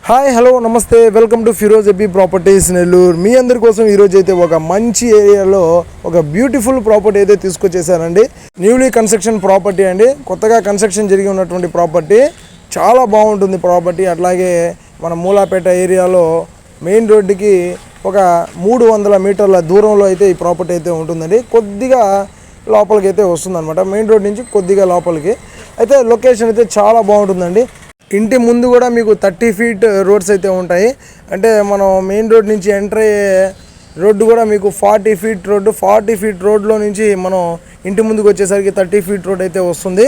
Hi hello నమస్తే welcome to Firoz AB properties Nellore. మీ అందరి కోసం ఈరోజు అయితే ఒక మంచి ఏరియాలో ఒక బ్యూటిఫుల్ ప్రాపర్టీ అయితే తీసుకొచ్చేసారండి. న్యూలీ కన్స్ట్రక్షన్ ప్రాపర్టీ అండి, కొత్తగా కన్స్ట్రక్షన్ జరిగి ఉన్నటువంటి ప్రాపర్టీ. చాలా బాగుంటుంది ప్రాపర్టీ. అట్లాగే మన మూలాపేట ఏరియాలో మెయిన్ రోడ్డుకి ఒక 300 మీటర్ల దూరంలో అయితే ఈ ప్రాపర్టీ అయితే ఉంటుందండి. కొద్దిగా లోపలికి అయితే వస్తుందన్నమాట, మెయిన్ రోడ్ నుంచి కొద్దిగా లోపలికి అయితే. లొకేషన్ అయితే చాలా బాగుంటుందండి. ఇంటి ముందు కూడా మీకు 30 ఫీట్ రోడ్స్ అయితే ఉంటాయి. అంటే మనం మెయిన్ రోడ్ నుంచి ఎంటర్ అయ్యే రోడ్డు కూడా మీకు 40 ఫీట్ రోడ్డు. 40 ఫీట్ రోడ్లో నుంచి మనం ఇంటి ముందుకు వచ్చేసరికి 30 ఫీట్ రోడ్ అయితే వస్తుంది.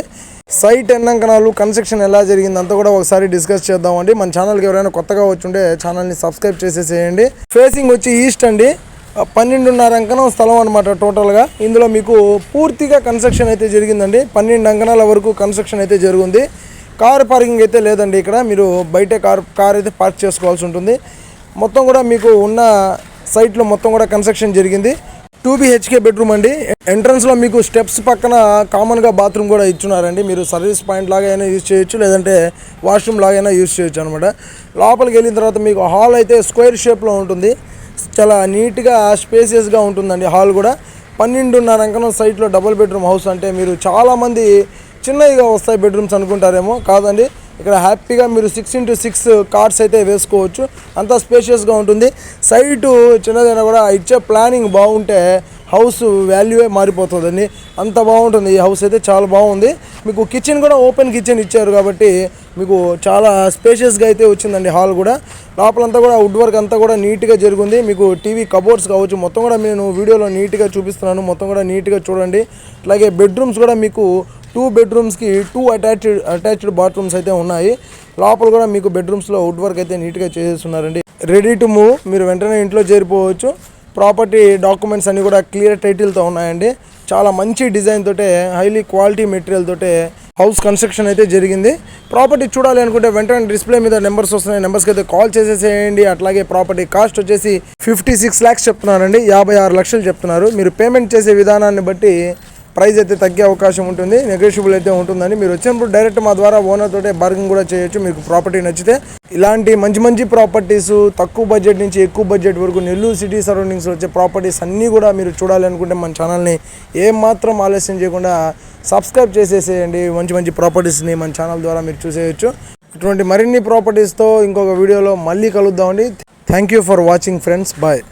సైట్ ఎన్నంకనాలు కన్స్ట్రక్షన్ ఎలా జరిగింది అంతా కూడా ఒకసారి డిస్కస్ చేద్దామండి. మన ఛానల్కి ఎవరైనా కొత్తగా వచ్చుంటే ఛానల్ని సబ్స్క్రైబ్ చేసేసేయండి. ఫేసింగ్ వచ్చి ఈస్ట్ అండి, 12.5 అంకణం స్థలం అనమాట టోటల్గా. ఇందులో మీకు పూర్తిగా కన్స్ట్రక్షన్ అయితే జరిగిందండి. 12 అంకణాల వరకు కన్స్ట్రక్షన్ అయితే జరిగింది. కార్ పార్కింగ్ అయితే లేదండి. ఇక్కడ మీరు బయటే కార్ అయితే పార్క్ చేసుకోవాల్సి ఉంటుంది. మొత్తం కూడా మీకు ఉన్న సైట్లో మొత్తం కూడా కన్స్ట్రక్షన్ జరిగింది. 2 BHK బెడ్రూమ్ అండి. ఎంట్రన్స్లో మీకు స్టెప్స్ పక్కన కామన్గా బాత్రూమ్ కూడా ఇచ్చున్నారండి. మీరు సర్వీస్ పాయింట్ లాగా అయినా యూజ్ చేయొచ్చు, లేదంటే వాష్రూమ్ లాగా అయినా యూజ్ చేయొచ్చు అనమాట. లోపలికి వెళ్ళిన తర్వాత మీకు హాల్ అయితే స్క్వేర్ షేప్లో ఉంటుంది. చాలా నీట్గా స్పేసియస్గా ఉంటుందండి హాల్ కూడా. 12.5 అంకణం సైట్లో డబుల్ బెడ్రూమ్ హౌస్ అంటే మీరు చాలామంది చిన్నగా వస్తాయి బెడ్రూమ్స్ అనుకుంటారేమో, కాదండి. ఇక్కడ హ్యాపీగా మీరు 6x6 కార్స్ అయితే వేసుకోవచ్చు. అంతా స్పేషియస్గా ఉంటుంది. సైటు చిన్నదైనా కూడా ఇచ్చే ప్లానింగ్ బాగుంటే హౌస్ వాల్యూవే మారిపోతుందండి. అంత బాగుంటుంది ఈ హౌస్ అయితే, చాలా బాగుంది. మీకు కిచెన్ కూడా ఓపెన్ కిచెన్ ఇచ్చారు కాబట్టి మీకు చాలా స్పేషియస్గా అయితే వచ్చిందండి హాల్ కూడా. లోపలంతా కూడా వుడ్ వర్క్ అంతా కూడా నీట్గా జరిగింది. మీకు టీవీ కబోర్డ్స్ కావచ్చు మొత్తం కూడా నేను వీడియోలో నీట్గా చూపిస్తున్నాను. మొత్తం కూడా నీట్గా చూడండి. అలాగే బెడ్రూమ్స్ కూడా మీకు 2 బెడ్రూమ్స్కి 2 అటాచ్డ్ బాత్రూమ్స్ అయితే ఉన్నాయి. లోపల కూడా మీకు బెడ్రూమ్స్లో వుడ్ వర్క్ అయితే నీట్గా చేసేస్తున్నారండి. రెడీ టు మూవ్, మీరు వెంటనే ఇంట్లో చేరిపోవచ్చు. ప్రాపర్టీ డాక్యుమెంట్స్ అన్నీ కూడా క్లియర్ టైటిల్తో ఉన్నాయండి. చాలా మంచి డిజైన్ తోటే, హైలీ క్వాలిటీ మెటీరియల్ తోటే హౌస్ కన్స్ట్రక్షన్ అయితే జరిగింది. ప్రాపర్టీ చూడాలి అనుకుంటే వెంటనే డిస్ప్లే మీద నెంబర్స్ వస్తున్నాయి, నెంబర్స్కి అయితే కాల్ చేసేసేయండి. అట్లాగే ప్రాపర్టీ కాస్ట్ వచ్చేసి 56 lakhs చెప్తున్నారండి, 56 లక్షలు చెప్తున్నారు. మీరు పేమెంట్ చేసే విధానాన్ని బట్టి ప్రైస్ అయితే తగ్గే అవకాశం ఉంటుంది, నెగోషియబుల్ అయితే ఉంటుందని. మీరు వచ్చినప్పుడు డైరెక్ట్ మా ద్వారా ఓనర్ తోటే బార్గెన్ కూడా చేయొచ్చు మీకు ప్రాపర్టీ నచ్చితే. ఇలాంటి మంచి ప్రాపర్టీస్ తక్కువ బడ్జెట్ నుంచి ఎక్కువ బడ్జెట్ వరకు నెల్లూరు సిటీ సరౌండింగ్స్లో వచ్చే ప్రాపర్టీస్ అన్నీ కూడా మీరు చూడాలి అనుకుంటే మన ఛానల్ని ఏమాత్రం ఆలస్యం చేయకుండా సబ్స్క్రైబ్ చేసేసేయండి. మంచి ప్రాపర్టీస్ని మన ఛానల్ ద్వారా మీరు చూసేయచ్చు. ఇటువంటి మరిన్ని ప్రాపర్టీస్తో ఇంకొక వీడియోలో మళ్ళీ కలుద్దామండి. Thank you for watching friends, bye.